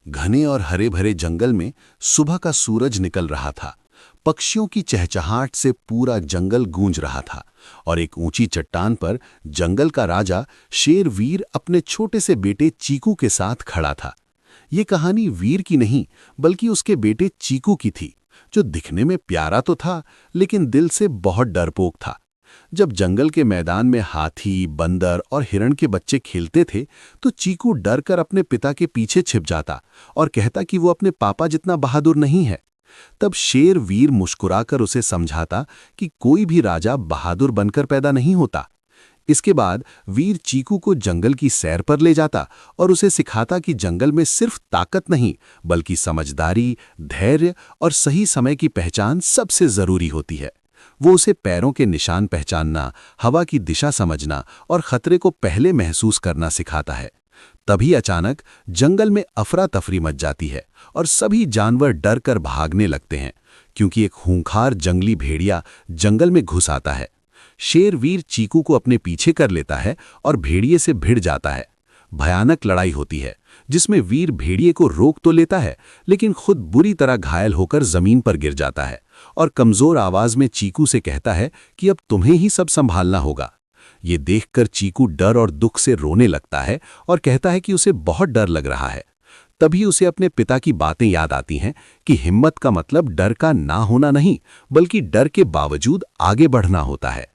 घने और हरे भरे जंगल में सुबह का सूरज निकल रहा था। पक्षियों की चहचहाट से पूरा जंगल गूंज रहा था और एक ऊंची चट्टान पर जंगल का राजा शेर वीर अपने छोटे से बेटे चीकू के साथ खड़ा था। ये कहानी वीर की नहीं बल्कि उसके बेटे चीकू की थी, जो दिखने में प्यारा तो था लेकिन दिल से बहुत डरपोक था। जब जंगल के मैदान में हाथी, बंदर और हिरण के बच्चे खेलते थे तो चीकू डर कर अपने पिता के पीछे छिप जाता और कहता कि वो अपने पापा जितना बहादुर नहीं है। तब शेर वीर मुस्कुराकर उसे समझाता कि कोई भी राजा बहादुर बनकर पैदा नहीं होता। इसके बाद वीर चीकू को जंगल की सैर पर ले जाता और उसे सिखाता कि जंगल में सिर्फ ताकत नहीं बल्कि समझदारी, धैर्य और सही समय की पहचान सबसे जरूरी होती है। वो उसे पैरों के निशान पहचानना, हवा की दिशा समझना और खतरे को पहले महसूस करना सिखाता है। तभी अचानक जंगल में अफरा तफरी मच जाती है और सभी जानवर डर कर भागने लगते हैं, क्योंकि एक खूंखार जंगली भेड़िया जंगल में घुस आता है। शेर वीर चीकू को अपने पीछे कर लेता है और भेड़िए से भिड़ जाता है। भयानक लड़ाई होती है जिसमें वीर भेड़िए को रोक तो लेता है लेकिन खुद बुरी तरह घायल होकर जमीन पर गिर जाता है और कमजोर आवाज में चीकू से कहता है कि अब तुम्हें ही सब संभालना होगा। ये देखकर चीकू डर और दुख से रोने लगता है और कहता है कि उसे बहुत डर लग रहा है। तभी उसे अपने पिता की बातें याद आती हैं कि हिम्मत का मतलब डर का ना होना नहीं बल्कि डर के बावजूद आगे बढ़ना होता है।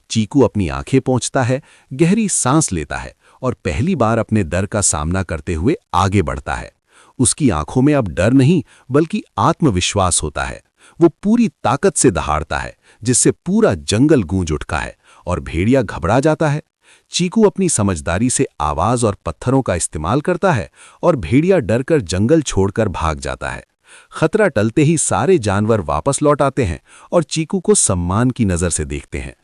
चीकू अपनी आंखें पोंछता है, गहरी सांस लेता है और पहली बार अपने डर का सामना करते हुए आगे बढ़ता है। उसकी आंखों में अब डर नहीं बल्कि आत्मविश्वास होता है। वो पूरी ताकत से दहाड़ता है जिससे पूरा जंगल गूंज उठता है और भेड़िया घबरा जाता है। चीकू अपनी समझदारी से आवाज और पत्थरों का इस्तेमाल करता है और भेड़िया डरकर जंगल छोड़कर भाग जाता है। खतरा टलते ही सारे जानवर वापस लौट आते हैं और चीकू को सम्मान की नजर से देखते हैं।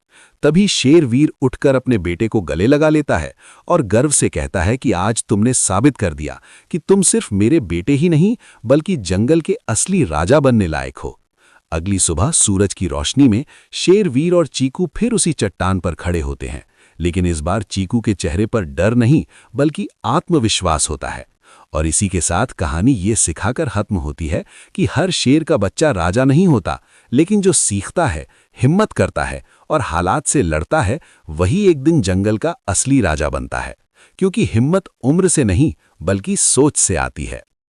तभी शेर वीर उठकर अपने बेटे को गले लगा लेता है और गर्व से कहता है कि आज तुमने साबित कर दिया कि तुम सिर्फ मेरे बेटे ही नहीं बल्कि जंगल के असली राजा बनने लायक हो। अगली सुबह सूरज की रोशनी में शेर वीर और चीकू फिर उसी चट्टान पर खड़े होते हैं, लेकिन इस बार चीकू के चेहरे पर डर नहीं बल्कि आत्मविश्वास होता है। और इसी के साथ कहानी ये सिखाकर खत्म होती है कि हर शेर का बच्चा राजा नहीं होता, लेकिन जो सीखता है, हिम्मत करता है और हालात से लड़ता है वही एक दिन जंगल का असली राजा बनता है, क्योंकि हिम्मत उम्र से नहीं बल्कि सोच से आती है।